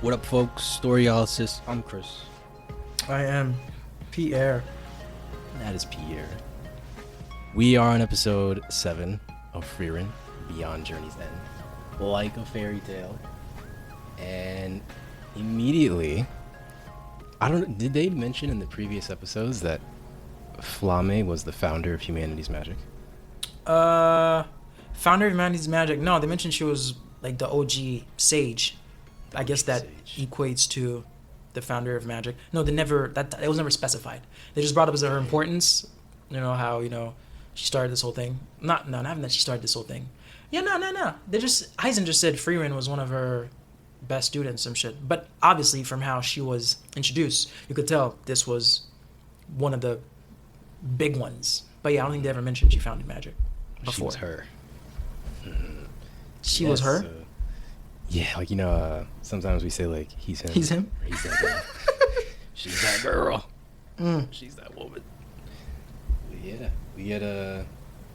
What up, folks? Storyalysis. I'm Chris. I am Pierre. That is Pierre. We are on episode 7 of Frieren, Beyond Journey's End. Like a fairy tale. And immediately, did they mention in the previous episodes that Flamme was the founder of humanity's magic? Founder of humanity's magic. No, they mentioned she was like the OG sage. I guess that equates to the founder of magic. No, it was never specified. They just brought up as her importance. You know how she started this whole thing. Not even that she started this whole thing. Yeah, no. Eisen just said Frieren was one of her best students, some shit. But obviously, from how she was introduced, you could tell this was one of the big ones. But yeah, I don't think they ever mentioned she founded magic before. She was her. She was her. Yeah, like sometimes we say like he's him. He's him. Or he's that guy. She's that girl. She's that woman. Yeah, we get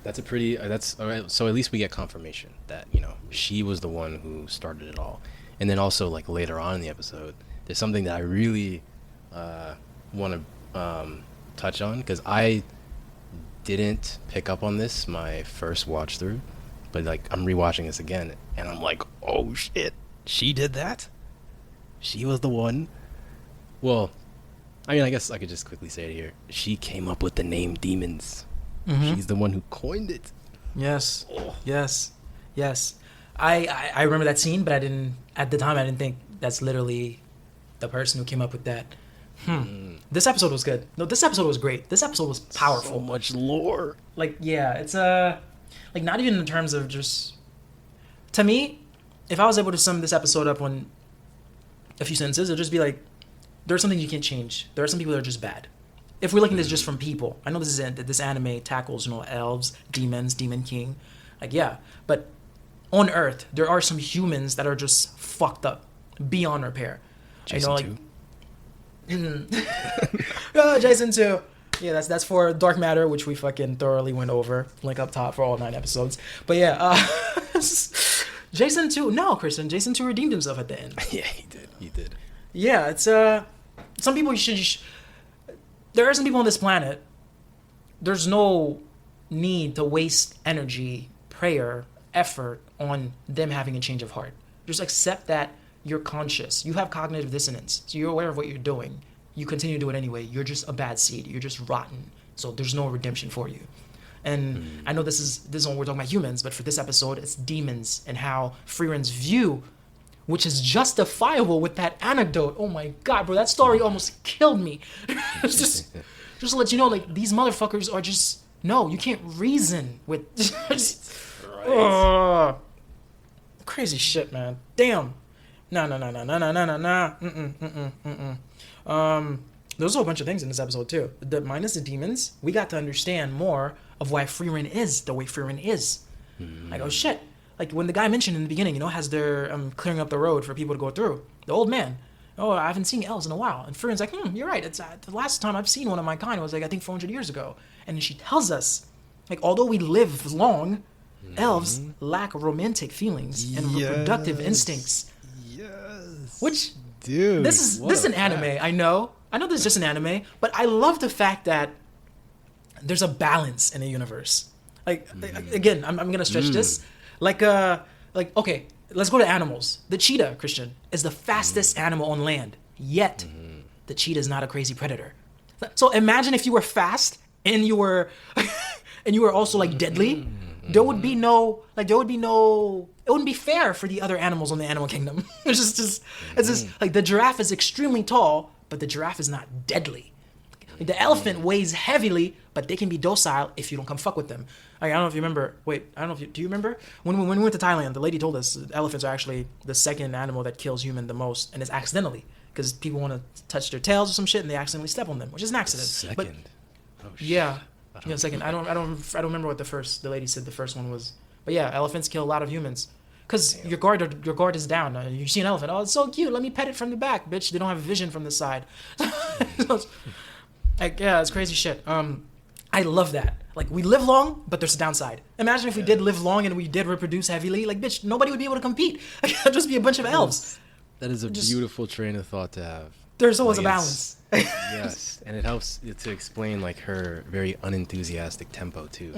that's a pretty. That's all right. So at least we get confirmation that she was the one who started it all, and then also like later on in the episode, there's something that I really want to touch on because I didn't pick up on this my first watch through. But like I'm rewatching this again, and I'm like, oh shit, she did that? She was the one? Well, I mean, I guess I could just quickly say it here. She came up with the name demons. Mm-hmm. She's the one who coined it. Yes. Oh. Yes. I remember that scene, but at the time I didn't think that's literally the person who came up with that. This episode was good. No, this episode was great. This episode was powerful. So much lore. Like, yeah, it's like not even in terms of just, to me, if I was able to sum this episode up on a few sentences, it'd just be like, there are some things you can't change. There are some people that are just bad. If we're looking at this just from people, I know this anime tackles elves, demons, demon king, like yeah, but on Earth there are some humans that are just fucked up beyond repair. Jason 2. Jason 2. Yeah, that's for Dark Matter, which we fucking thoroughly went over. Link up top for all 9 episodes. But yeah, Jason 2. No, Kristen, Jason 2 redeemed himself at the end. Yeah, he did. Yeah, it's some people there are some people on this planet. There's no need to waste energy, prayer, effort on them having a change of heart. Just accept that you're conscious. You have cognitive dissonance, so you're aware of what you're doing. You continue to do it anyway. You're just a bad seed. You're just rotten. So there's no redemption for you. And I know this is when we're talking about humans, but for this episode, it's demons and how Frieren's view, which is justifiable with that anecdote. Oh my God, bro, that story almost killed me. just to let you know, like these motherfuckers are just you can't reason with. Right. Crazy shit, man. Damn. No. There's a whole bunch of things in this episode too. Minus the demons, we got to understand more of why Frieren is the way Frieren is. Like, oh shit. Like when the guy mentioned in the beginning, has their clearing up the road for people to go through. The old man. Oh, I haven't seen elves in a while. And Frieren's like, you're right. It's the last time I've seen one of my kind was like I think 400 years ago. And then she tells us, like, although we live long, elves lack romantic feelings and reproductive instincts. Yes. Which, dude, this is an anime. I know this is just an anime, but I love the fact that there's a balance in the universe. Like again, I'm gonna stretch this. Like okay, let's go to animals. The cheetah, Christian, is the fastest animal on land. Yet, the cheetah is not a crazy predator. So imagine if you were fast and you were also like deadly. It wouldn't be fair for the other animals in the animal kingdom. It's just like the giraffe is extremely tall, but the giraffe is not deadly. Like the elephant weighs heavily, but they can be docile if you don't come fuck with them. Like, I don't know if you remember. Do you remember? When we went to Thailand, the lady told us elephants are actually the second animal that kills human the most, and it's accidentally. Because people want to touch their tails or some shit, and they accidentally step on them, which is an accident. Second? But, yeah. Yeah, second. I don't remember what the lady said the first one was. But yeah, elephants kill a lot of humans. Because your guard is down. You see an elephant. Oh, it's so cute. Let me pet it from the back, bitch. They don't have a vision from the side. Like, yeah, it's crazy shit. I love that. Like, we live long, but there's a downside. Imagine if we did live long and we did reproduce heavily. Like, bitch, nobody would be able to compete. It'd just be a bunch of elves. That is a Just- beautiful train of thought to have. There's always Like, a balance. Yes, and it helps to explain like her very unenthusiastic tempo too.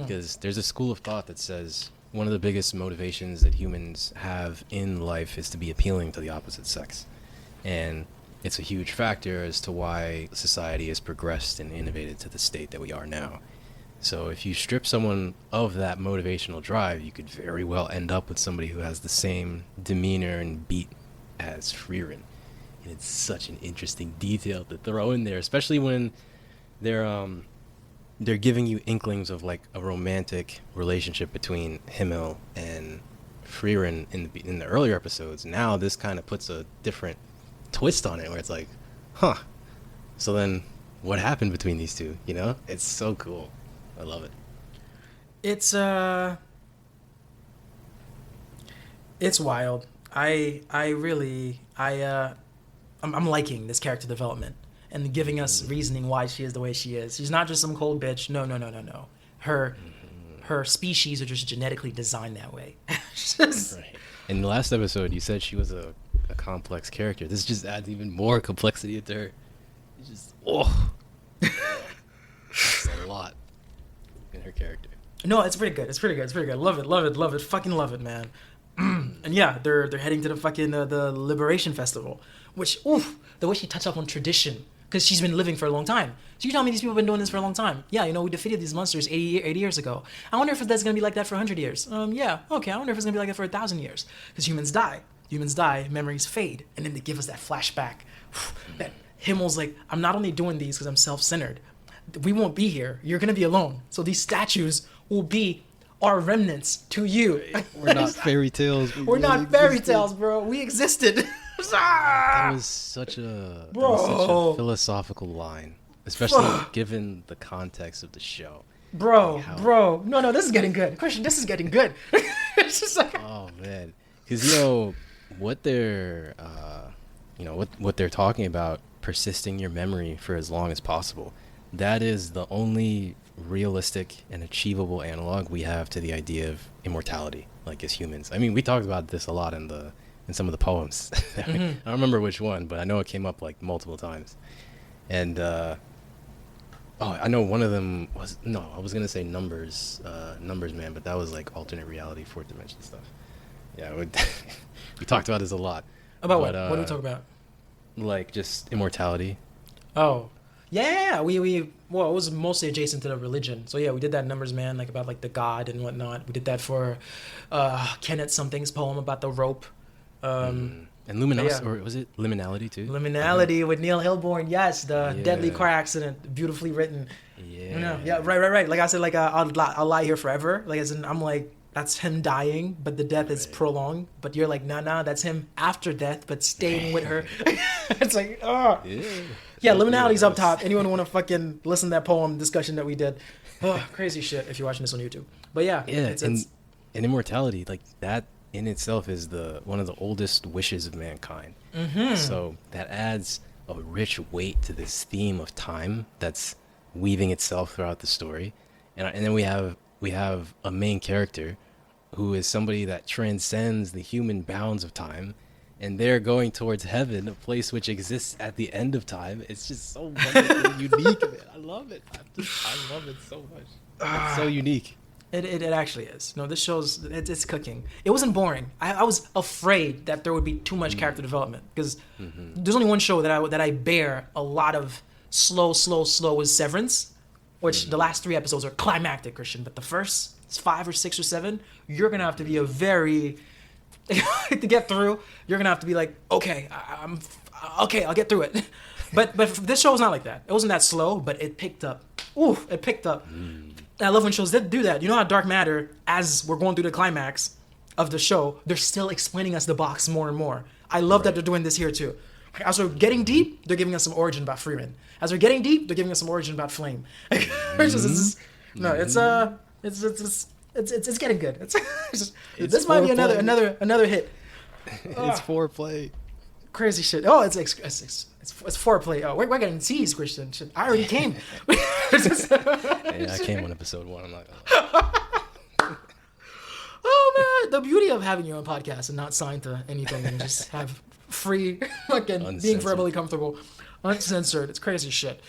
Because there's a school of thought that says one of the biggest motivations that humans have in life is to be appealing to the opposite sex, and it's a huge factor as to why society has progressed and innovated to the state that we are now. So if you strip someone of that motivational drive, you could very well end up with somebody who has the same demeanor and beat as Frieren. And it's such an interesting detail to throw in there, especially when they're giving you inklings of like a romantic relationship between Himmel and Frieren in the earlier episodes. Now this kind of puts a different twist on it, where it's like, huh, so then what happened between these two? You know, it's so cool. I love it. It's wild. I'm liking this character development and giving us reasoning why she is the way she is. She's not just some cold bitch. No. Her species are just genetically designed that way. Right. In the last episode, you said she was a complex character. This just adds even more complexity into her. It's just that's a lot in her character. No, it's pretty good. Love it. Fucking love it, man. And yeah, they're heading to the fucking the Liberation Festival, which the way she touched up on tradition, because she's been living for a long time. So you tell me these people have been doing this for a long time. Yeah, we defeated these monsters 80 years ago. I wonder if that's gonna be like that for 100 years. Yeah, okay. I wonder if it's gonna be like that for 1,000 years, because humans die, memories fade, and then they give us that flashback. That Himmel's like, I'm not only doing these because I'm self-centered. We won't be here. You're gonna be alone. So these statues will be our remnants to you. We're not fairy tales. We're not fairy tales, bro. We existed. That was such a philosophical line, especially given the context of the show. Bro. No, this is getting good. Christian, this is getting good. It's just like, oh man, because what they're what they're talking about, persisting your memory for as long as possible. That is the only realistic and achievable analog we have to the idea of immortality, like as humans. I mean, we talked about this a lot in some of the poems. I don't remember which one, but I know it came up like multiple times. And I know one of them was I was gonna say numbers man, but that was like alternate reality, fourth dimension stuff. Yeah, we talked about this a lot. About what? What do we talk about? Like just immortality. Oh. Yeah, it was mostly adjacent to the religion. So yeah, we did that Numbers Man, like about like the god and whatnot. We did that for Kenneth Something's poem about the rope. And Luminos, or was it Liminality too? Liminality with Neil Hilborn, yes, the deadly car accident, beautifully written. Yeah, right. Like I said, like I'll lie here forever. Like as in, I'm like, that's him dying, but the death is prolonged. But you're like, nah, that's him after death, but staying with her. It's like, oh. Yeah, Liminality's up top. Anyone want to fucking listen to that poem discussion that we did? Oh, crazy shit if you're watching this on YouTube. But yeah. And immortality, like that in itself is one of the oldest wishes of mankind. So that adds a rich weight to this theme of time that's weaving itself throughout the story. And then we have a main character who is somebody that transcends the human bounds of time, and they're going towards heaven, a place which exists at the end of time. It's just so wonderfully unique, man. I love it. I love it so much. It's so unique. It actually is. No, this show's it's cooking. It wasn't boring. I was afraid that there would be too much character development, because there's only one show that I bear a lot of slow is Severance, which the last 3 episodes are climactic, Christian, but the first 5 or 6 or 7, you're gonna have to be a very to get through. You're gonna have to be like, okay, I'll get through it. But this show was not like that. It wasn't that slow, but it picked up. It picked up. I love when shows do that. You know how Dark Matter, as we're going through the climax of the show, they're still explaining us the box more and more. I love that they're doing this here too. As we're getting deep, they're giving us some origin about Frieren. As we're getting deep, they're giving us some origin about Flamme. It's getting good. This might be another hit. It's foreplay. Crazy shit. Oh, it's foreplay. Oh, we're getting C's, Christian. Shit, I already came. I came on episode 1. I'm not gonna lie. Oh the beauty of having your own podcast and not signed to anything and just have free fucking being verbally comfortable, uncensored. It's crazy shit.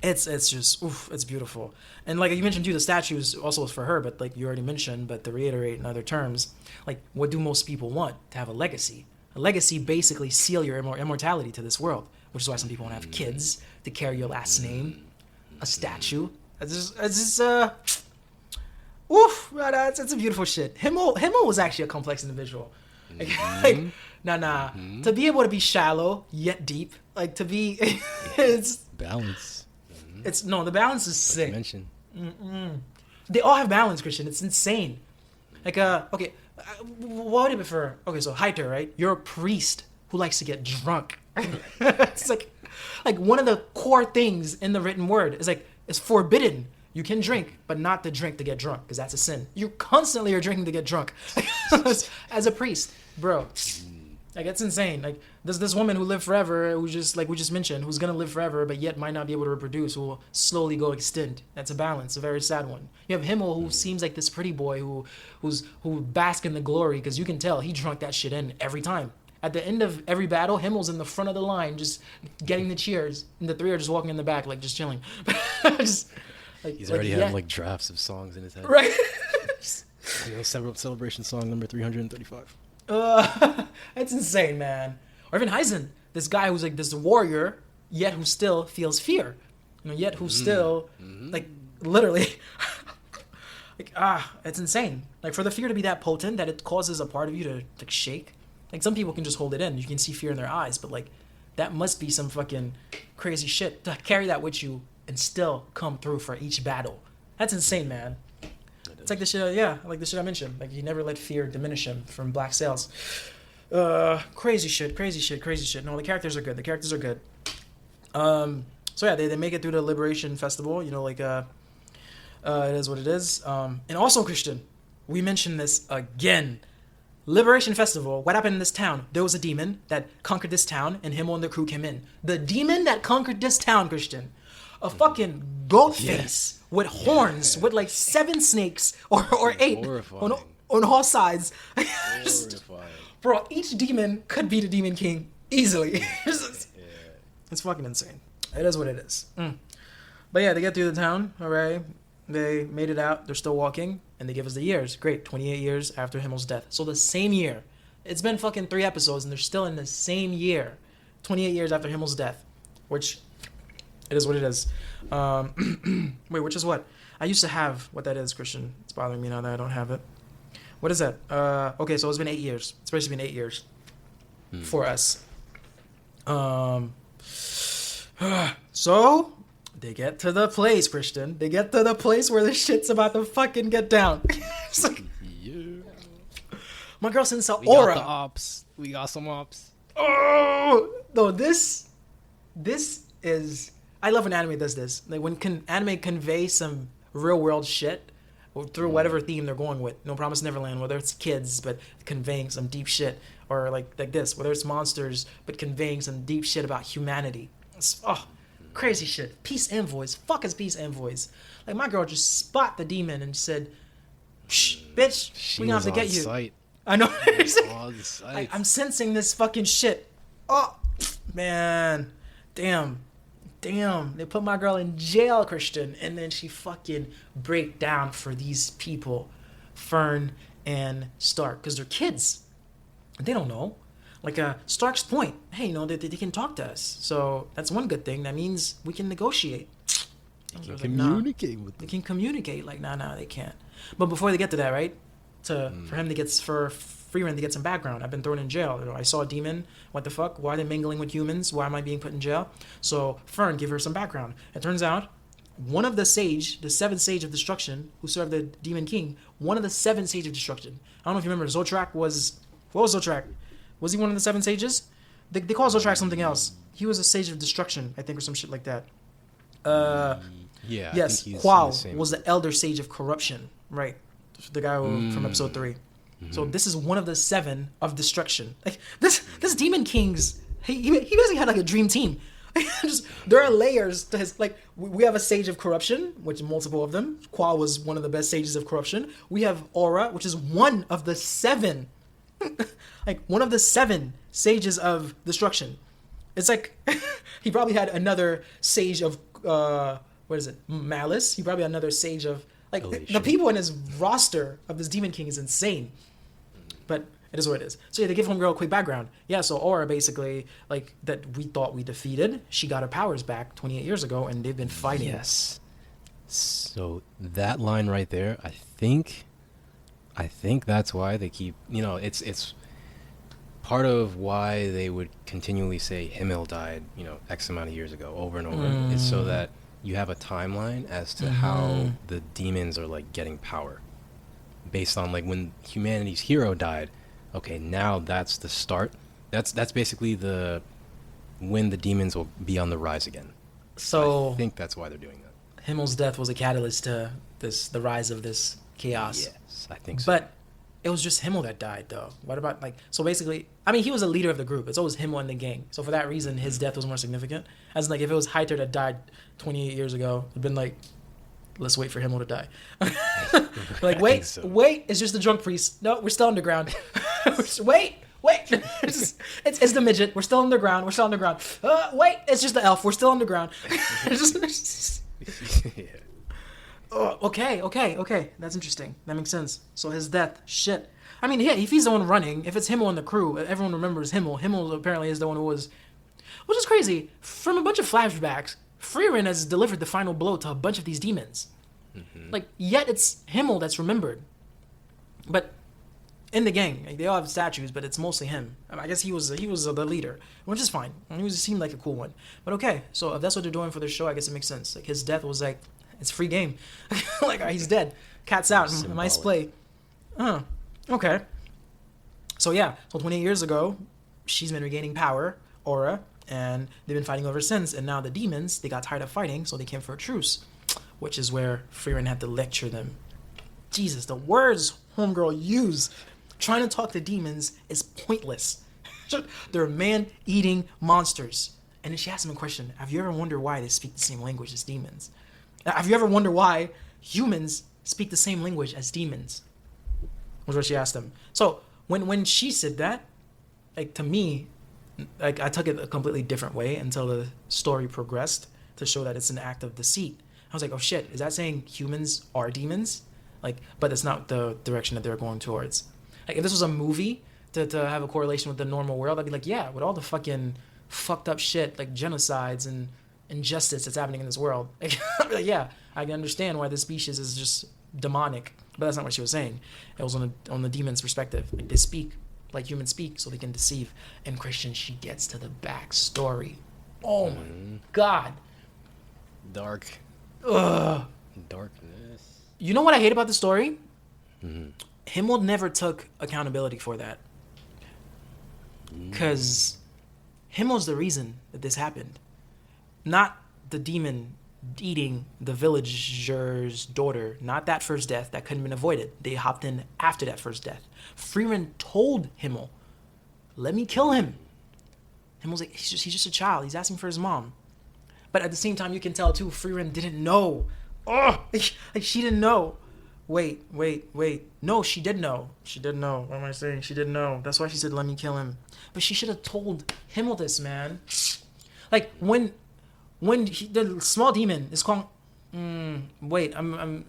It's just it's beautiful. And like you mentioned too, the statues also was for her, but like you already mentioned, but to reiterate in other terms, like what do most people want? To have a legacy. A legacy basically seal your immortality to this world, which is why some people want to have kids to carry your last name. A statue. It's a beautiful shit. Himmel was actually a complex individual. To be able to be shallow yet deep, like to be, it's balance. It's no, the balance is sick. Mention. They all have balance, Christian. It's insane. Like okay, what would it be for? Okay, so Heiter, right? You're a priest who likes to get drunk. It's like one of the core things in the written word is like it's forbidden. You can drink, but not to drink to get drunk, because that's a sin. You constantly are drinking to get drunk as a priest, bro. Like it's insane. Like there's this woman who lived forever, who just like we just mentioned, who's gonna live forever, but yet might not be able to reproduce, who will slowly go extinct. That's a balance, a very sad one. You have Himmel, who seems like this pretty boy who bask in the glory, because you can tell he drunk that shit in every time. At the end of every battle, Himmel's in the front of the line, just getting the cheers, and the three are just walking in the back, like just chilling. He's already having like drafts of songs in his head. Right. Celebration song number 335. That's insane, man. Or even Heisen, this guy who's like this warrior, yet who still feels fear. Yet who still, like, literally, it's insane. Like, for the fear to be that potent that it causes a part of you to, like, shake. Like, some people can just hold it in. You can see fear in their eyes, but, like, that must be some fucking crazy shit to carry that with you and still come through for each battle. That's insane, man. It's like the shit, like the shit I mentioned. Like, he never let fear diminish him from Black Sails. Crazy shit. No, the characters are good. So yeah, they make it through the Liberation Festival, it is what it is. And also, Christian, we mentioned this again. Liberation Festival, what happened in this town? There was a demon that conquered this town, and Himmel and the crew came in. The demon that conquered this town, Christian. A fucking goat face with horns, with like 7 snakes or 8 on all sides. Bro, each demon could beat a demon king easily. It's fucking insane. It is what it is. But yeah, they get through the town, alright. They made it out. They're still walking, and they give us the years. Great, 28 years after Himmel's death. So the same year. It's been fucking 3 episodes, and they're still in the same year. 28 years after Himmel's death, which... It is what it is. Wait, which is what? I used to have what that is, Christian. It's bothering me now that I don't have it. What is that? Okay, so it's been 8 years. It's basically been 8 years for us. So they get to the place, Christian. They get to the place where the shit's about to fucking get down. It's like, my girl sends an aura. We got the ops. We got some ops. Oh no, this is. I love when anime does this. Like when anime convey some real world shit through whatever theme they're going with. No Promise Neverland, whether it's kids but conveying some deep shit, or like this, whether it's monsters but conveying some deep shit about humanity. It's, crazy shit. Peace envoys. Fuck is peace envoys. Like my girl just spot the demon and said, "Shh, bitch, we gonna have to get you." Sight. I know. I'm sensing this fucking shit. Oh man, damn, they put my girl in jail, Christian, and then she fucking break down for these people, Fern and Stark, because they're kids. They don't know. Like Stark's point, hey, they can talk to us. So that's one good thing. That means we can negotiate. They can communicate with them. They can communicate. Like, nah, they can't. But before they get to that, right? For Frieren to get some background. I've been thrown in jail. I saw a demon. What the fuck? Why are they mingling with humans? Why am I being put in jail? So Fern, give her some background. It turns out one of the 7 sage of destruction, who served the demon king, one of the 7 sage of destruction. I don't know if you remember, Zotrak was... What was Zotrak? Was he one of the 7 sages? They call Zotrak something else. He was a sage of destruction, I think, or some shit like that. Yes, Qual was the elder sage of corruption. Right. The guy from episode 3. So this is one of the 7 of destruction. Like this demon king's he basically had like a dream team. Just there are layers to his. Like we have a sage of corruption, which multiple of them. Qua was one of the best sages of corruption. We have Aura, which is one of the 7, like one of the 7 sages of destruction. It's like he probably had another sage of what is it? Malice. He probably had another sage of like the people in his roster of this Demon King is insane. But it is what it is. So yeah, to give Homegirl a quick background. Yeah, so Aura basically, like, that we thought we defeated, she got her powers back 28 years ago, and they've been fighting. Yes. So that line right there, I think that's why they keep, it's part of why they would continually say Himmel died, X amount of years ago, over and over. Is so that you have a timeline as to how the demons are, like, getting power. Based on, like, when humanity's hero died, okay, now that's the start. That's basically when the demons will be on the rise again. So I think that's why they're doing that. Himmel's death was a catalyst to the rise of this chaos. Yes, I think so. But it was just Himmel that died, though. What about, like, so basically, I mean, he was a leader of the group. It's always Himmel and the gang. So for that reason, his death was more significant. As in, like, if it was Heiter that died 28 years ago, it'd been like, let's wait for Himmel to die. Like, wait, it's just the drunk priest. No, we're still underground. wait. It's the midget. We're still underground. Wait, it's just the elf. We're still underground. Oh, okay. That's interesting. That makes sense. So his death, shit. I mean, yeah, if he's the one running, if it's Himmel and the crew, everyone remembers Himmel. Himmel apparently is the one who was, which is crazy. From a bunch of flashbacks, Frieren has delivered the final blow to a bunch of these demons. Like, yet it's Himmel that's remembered. But in the gang, like, they all have statues, but it's mostly him. I guess he was the leader, which is fine. He seemed like a cool one. But okay, so if that's what they're doing for their show, I guess it makes sense. Like, his death was like, it's free game. Like, he's dead. Cat's out. Nice play. Okay. So yeah, so 28 years ago, she's been regaining power, Aura, and they've been fighting ever since. And now the demons, they got tired of fighting, so they came for a truce, which is where Frieren had to lecture them. Jesus, the words Homegirl use trying to talk to demons is pointless. They're man-eating monsters. And then she asked him a question. Have you ever wondered why they speak the same language as demons? Have you ever wondered why humans speak the same language as demons? Was what she asked him. So when she said that, like, to me, like, I took it a completely different way until the story progressed to show that it's an act of deceit. I was like, oh shit, is that saying humans are demons? Like, but it's not the direction that they're going towards. Like, if this was a movie to have a correlation with the normal world, I'd be like, yeah, with all the fucking fucked up shit, like genocides and injustice that's happening in this world. Like, yeah, I can understand why this species is just demonic. But that's not what she was saying. It was on the demon's perspective. Like, they speak like humans speak, so they can deceive. And Christian, she gets to the backstory. Oh my god. Dark. Ugh. Darkness. You know what I hate about the story? Himmel never took accountability for that. Because Himmel's the reason that this happened. Not the demon eating the villager's daughter. Not that first death. That couldn't have been avoided. They hopped in after that first death. Frieren told Himmel, let me kill him. Himmel's like, he's just a child. He's asking for his mom. But at the same time, you can tell, too, Frieren didn't know. Oh, like, she didn't know. Wait. No, she did know. She did know. What am I saying? She didn't know. That's why she said, let me kill him. But she should have told Himmel this, man. Like, when the small demon is calling... wait, I'm...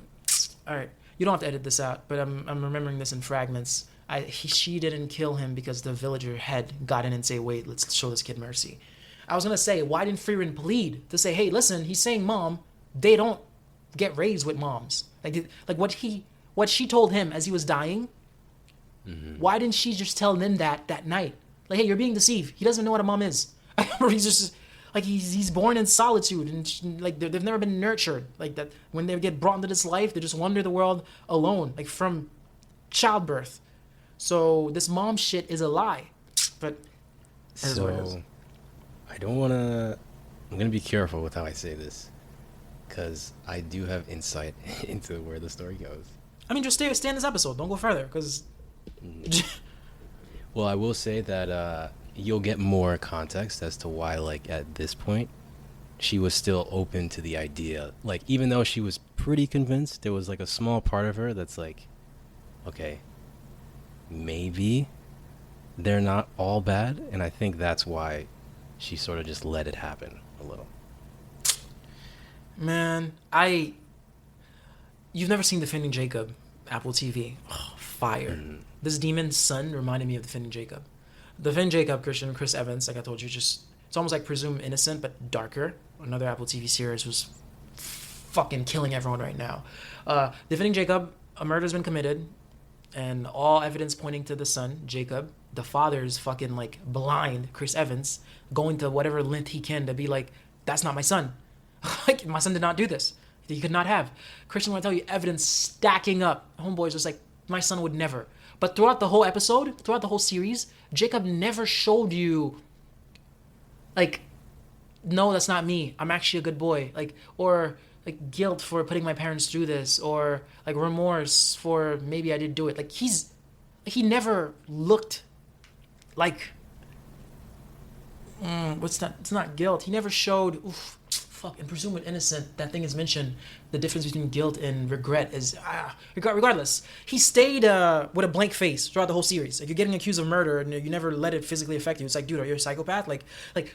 All right. You don't have to edit this out, but I'm remembering this in fragments. She didn't kill him because the villager head got in and say, wait, let's show this kid mercy. I was going to say, why didn't Frieren plead to say, hey, listen, he's saying mom. They don't get raised with moms. Like what she told him as he was dying, why didn't she just tell them that night? Like, hey, you're being deceived. He doesn't know what a mom is. He's just... Like, he's born in solitude, and like they've never been nurtured. Like, that when they get brought into this life, they just wander the world alone, like from childbirth. So this mom shit is a lie. But so I don't want to... I'm going to be careful with how I say this, because I do have insight into where the story goes. I mean, just stay in this episode. Don't go further, because... Well, I will say that you'll get more context as to why, like, at this point, she was still open to the idea. Like, even though she was pretty convinced, there was like a small part of her that's like, okay, maybe they're not all bad. And I think that's why she sort of just let it happen a little. Man, you've never seen Defending Jacob, Apple TV. Oh, fire. This demon's son reminded me of Defending Jacob. Defending Jacob, Chris Evans, like I told you, just it's almost like Presumed Innocent, but darker. Another Apple TV series was fucking killing everyone right now. Defending Jacob, a murder's been committed, and all evidence pointing to the son, Jacob. The father's fucking like blind, Chris Evans, going to whatever length he can to be like, that's not my son. Like, my son did not do this. He could not have. Christian, when I tell you, evidence stacking up. Homeboy's just like, my son would never. But throughout the whole episode, throughout the whole series, Jacob never showed you, like, no, that's not me. I'm actually a good boy. Like, or like guilt for putting my parents through this, or like remorse for maybe I did do it. Like, he never looked like, what's that? It's not guilt. He never showed, and Presumed Innocent, that thing is mentioned. The difference between guilt and regret is, regardless, he stayed with a blank face throughout the whole series. Like, you're getting accused of murder and you never let it physically affect you. It's like, dude, are you a psychopath? Like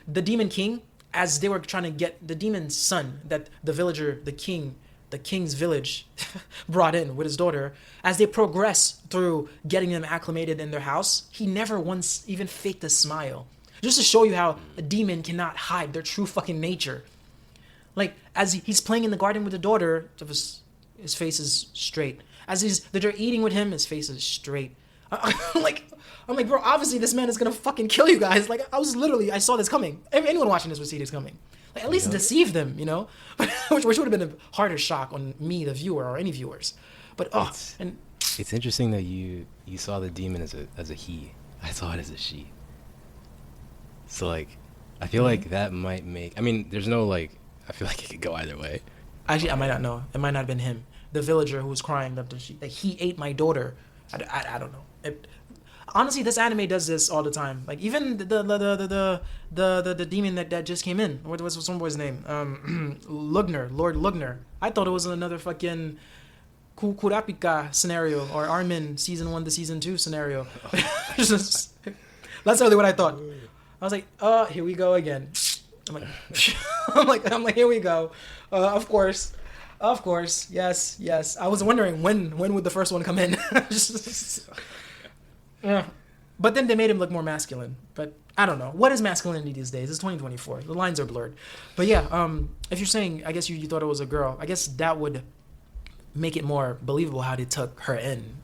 the Demon King, as they were trying to get the demon's son that the villager, the king's village brought in with his daughter, as they progress through getting them acclimated in their house, he never once even faked a smile. Just to show you how a demon cannot hide their true fucking nature. Like, as he's playing in the garden with the daughter, his face is straight. As they're eating with him, his face is straight. I'm like, bro, obviously this man is gonna fucking kill you guys. Like, I saw this coming. Anyone watching this would see this coming. Like, at least deceive them, you know? which would have been a harder shock on me, the viewer, or any viewers. But, it's interesting that you saw the demon as a he. I saw it as a she. So, like, I feel like that might make... I mean, there's no, like... I feel like it could go either way. Actually, I might not know. It might not have been him. The villager who was crying that he ate my daughter. I don't know. Honestly, this anime does this all the time. Like, even the demon that just came in. What's some boy's name? Lügner, Lord Lügner. I thought it was another fucking Kurapika scenario, or Armin season 1 to season 2 scenario. That's really what I thought. I was like, here we go again. I'm like, here we go. Of course, yes. I was wondering when would the first one come in. Yeah. But then they made him look more masculine. But I don't know. What is masculinity these days? It's 2024. The lines are blurred. But yeah, if you're saying, I guess you thought it was a girl, I guess that would make it more believable how they took her in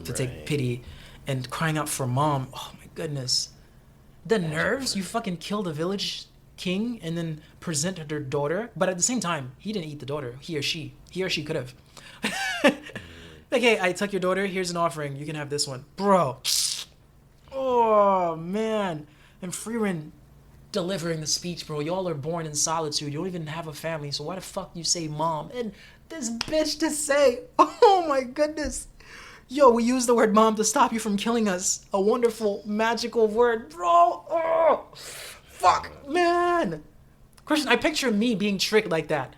to take pity and crying out for mom. Oh my goodness. The nerves. You fucking killed a village king and then present their daughter, but at the same time, he didn't eat the daughter. He or she could have. Like, hey, I took your daughter. Here's an offering. You can have this one, bro. Oh man, and Frieren delivering the speech, bro. Y'all are born in solitude. You don't even have a family, so why the fuck you say mom? And this bitch to say, oh my goodness, yo, we use the word mom to stop you from killing us. A wonderful, magical word, bro. Oh. Fuck, man. Christian, I picture me being tricked like that.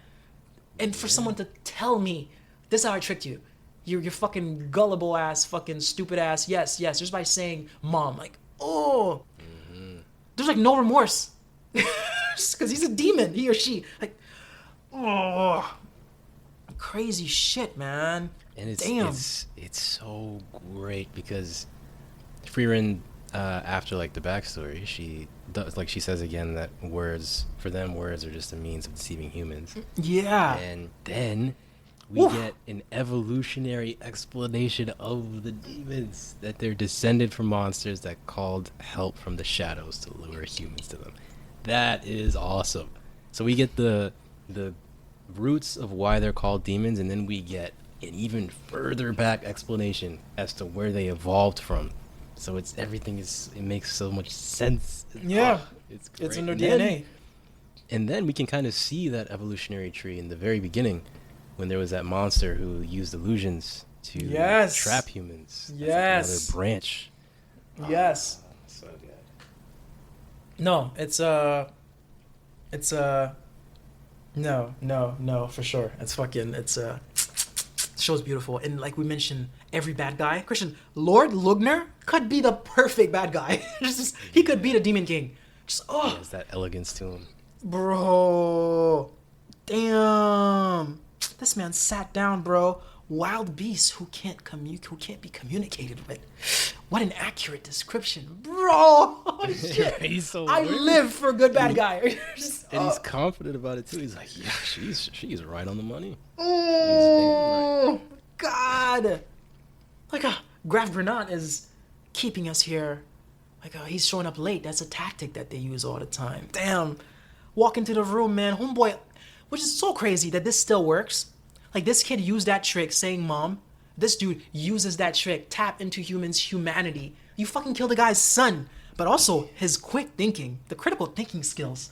And for someone to tell me, this is how I tricked you. You're fucking gullible ass, fucking stupid ass. Yes, just by saying mom. Like, oh. Mm-hmm. There's like no remorse. Because he's a demon, he or she. Like, oh. Crazy shit, man. And it's so great because Frieren, after like the backstory, she does, like she says again, that words are just a means of deceiving humans. Yeah. And then we get an evolutionary explanation of the demons, that they're descended from monsters that called help from the shadows to lure humans to them. That is awesome. So we get the roots of why they're called demons, and then we get an even further back explanation as to where they evolved from. So it makes so much sense. Yeah. It's great. It's in their DNA. And then we can kind of see that evolutionary tree in the very beginning, when there was that monster who used illusions to trap humans. Yes. That's like another branch. Yes. So good. No, it's No, for sure. Show's beautiful. And like we mentioned, every bad guy, Christian, Lord Lügner could be the perfect bad guy. He could be the Demon King. He has that elegance to him. Bro. Damn. This man sat down, bro. Wild beast who can't be communicated with. What an accurate description, bro. Oh, shit. He's so I weird. live for a good bad guy. And he's confident about it too. He's like, yeah, she's right on the money. Oh, God. Like, Graf Granat is keeping us here. Like, he's showing up late. That's a tactic that they use all the time. Damn. Walk into the room, man. Homeboy, which is so crazy that this still works. Like, this kid used that trick saying, Mom. This dude uses that trick. Tap into humans' humanity. You fucking killed the guy's son. But also, his quick thinking. The critical thinking skills.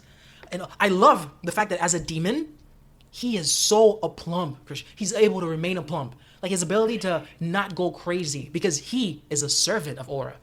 And I love the fact that as a demon, he is so aplomb. He's able to remain aplomb. Like, his ability to not go crazy. Because he is a servant of Aura.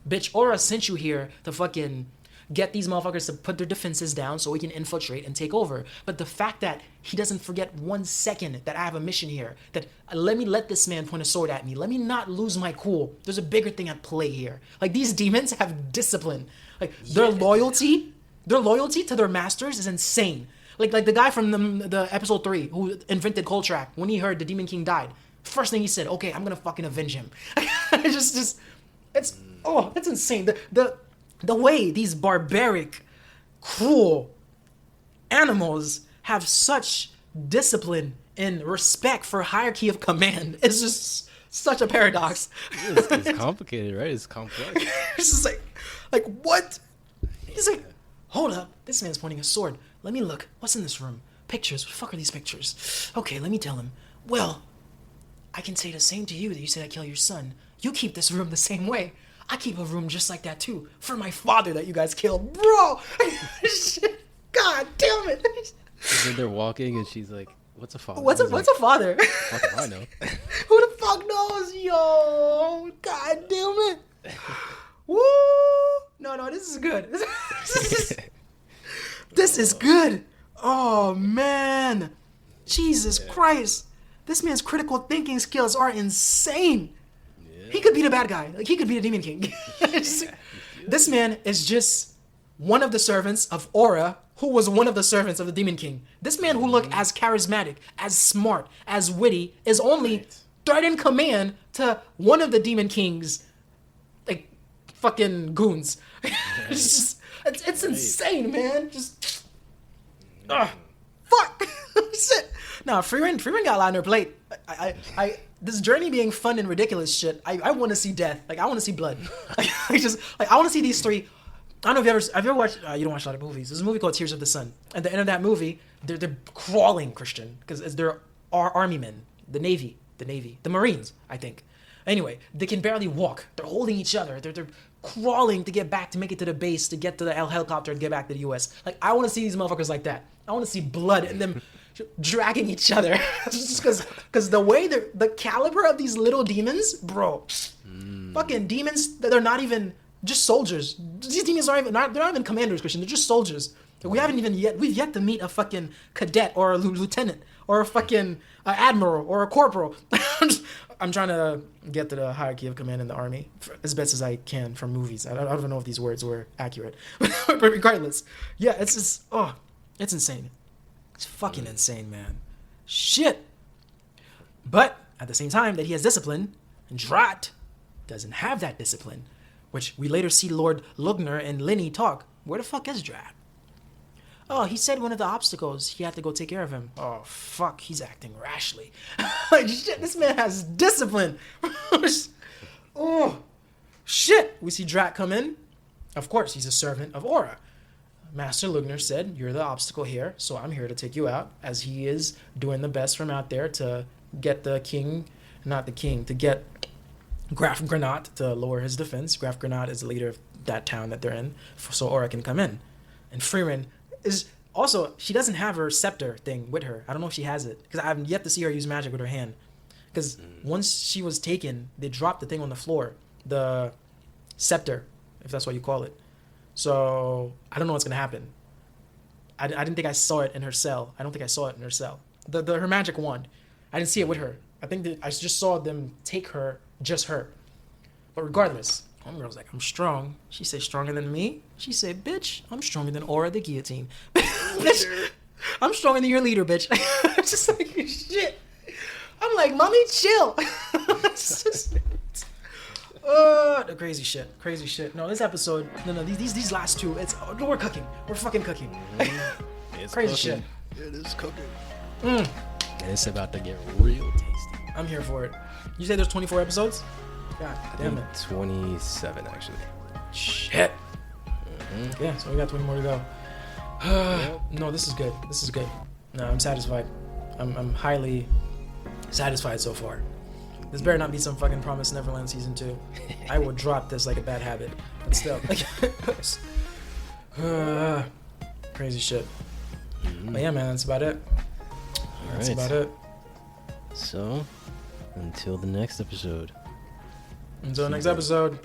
Bitch, Aura sent you here to fucking get these motherfuckers to put their defenses down so we can infiltrate and take over. But the fact that he doesn't forget 1 second that I have a mission here, that let me let this man point a sword at me. Let me not lose my cool. There's a bigger thing at play here. Like, these demons have discipline. Like, their loyalty to their masters is insane. Like the guy from the episode 3 who invented Koltrak, when he heard the Demon King died, first thing he said, okay, I'm gonna fucking avenge him. it's insane. The way these barbaric, cruel animals have such discipline and respect for hierarchy of command is just such a paradox. It's complicated, right? It's complex. It's just like what? He's like, hold up. This man's pointing a sword. Let me look. What's in this room? Pictures. What the fuck are these pictures? Okay, let me tell him. Well, I can say the same to you that you said I killed your son. You keep this room the same way. I keep a room just like that too. For my father that you guys killed. Bro! God damn it. And then they're walking and she's like, what's a father? What's a father? Fuck if I know. Who the fuck knows? Yo! God damn it. Woo! No, this is good. This is good. Oh, man. Jesus Christ. This man's critical thinking skills are insane. He could be the bad guy. Like, he could be the Demon King. This man is just one of the servants of Aura, who was one of the servants of the Demon King. This man who looked as charismatic, as smart, as witty, is only third in command to one of the Demon King's, like, fucking goons. It's insane, man. Just, fuck. Shit. Nah, Frieren got a lot on her plate. This journey being fun and ridiculous shit. I want to see death. Like, I want to see blood. I want to see these three. I don't know if have you ever watched. You don't watch a lot of movies. There's a movie called Tears of the Sun. At the end of that movie, they're crawling, Christian, because they're army men, the Navy, the Marines, I think. Anyway, they can barely walk. They're holding each other. They're crawling to get back, to make it to the base, to get to the helicopter and get back to the U.S. Like, I want to see these motherfuckers like that. I want to see blood and them dragging each other. Just because the way the caliber of these little demons, bro. Fucking demons that are not even just soldiers. These demons they're not even commanders, Christian. They're just soldiers. We've yet to meet a fucking cadet or a lieutenant or a fucking admiral or a corporal. I'm trying to get to the hierarchy of command in the army as best as I can from movies. I don't even know if these words were accurate, but regardless, yeah, it's just it's insane. It's fucking insane, man. Shit. But at the same time that he has discipline, Draht doesn't have that discipline, which we later see Lord Lügner and Lenny talk. Where the fuck is Draht? Oh, he said one of the obstacles, he had to go take care of him. Oh, fuck, he's acting rashly. Like, shit, this man has discipline. Oh, shit. We see Draht come in. Of course, he's a servant of Aura. Master Lügner said, you're the obstacle here, so I'm here to take you out, as he is doing the best from out there to get the king, to get Graf Granat to lower his defense. Graf Granat is the leader of that town that they're in, so Aura can come in. And Frieren is also, she doesn't have her scepter thing with her. I don't know if she has it, because I've yet to see her use magic with her hand. Because once she was taken, they dropped the thing on the floor, the scepter, if that's what you call it. So I don't know what's gonna happen. I didn't think I saw it in her cell. I don't think I saw it in her cell. Her magic wand. I didn't see it with her. I think that I just saw them take her, just her. But regardless, homegirl's like, I'm strong. She said, stronger than me? She said, bitch, I'm stronger than Aura the guillotine. Bitch, I'm stronger than your leader, bitch. Just like, shit. I'm like, mommy, chill. It's just, the crazy shit. No, this episode, no, these last two, we're cooking. We're fucking cooking. It's crazy cooking. shit. It is cooking. And it's about to get real tasty. I'm here for it. You say there's 24 episodes? God damn it. 27, actually. Shit. Yeah, so we got 20 more to go. No, this is good. This is good. No, I'm satisfied. I'm highly satisfied so far. This better not be some fucking Promised Neverland season 2. I will drop this like a bad habit. But still. Crazy shit. But yeah, man, that's about it. That's about it. So, until the next episode. Until next episode.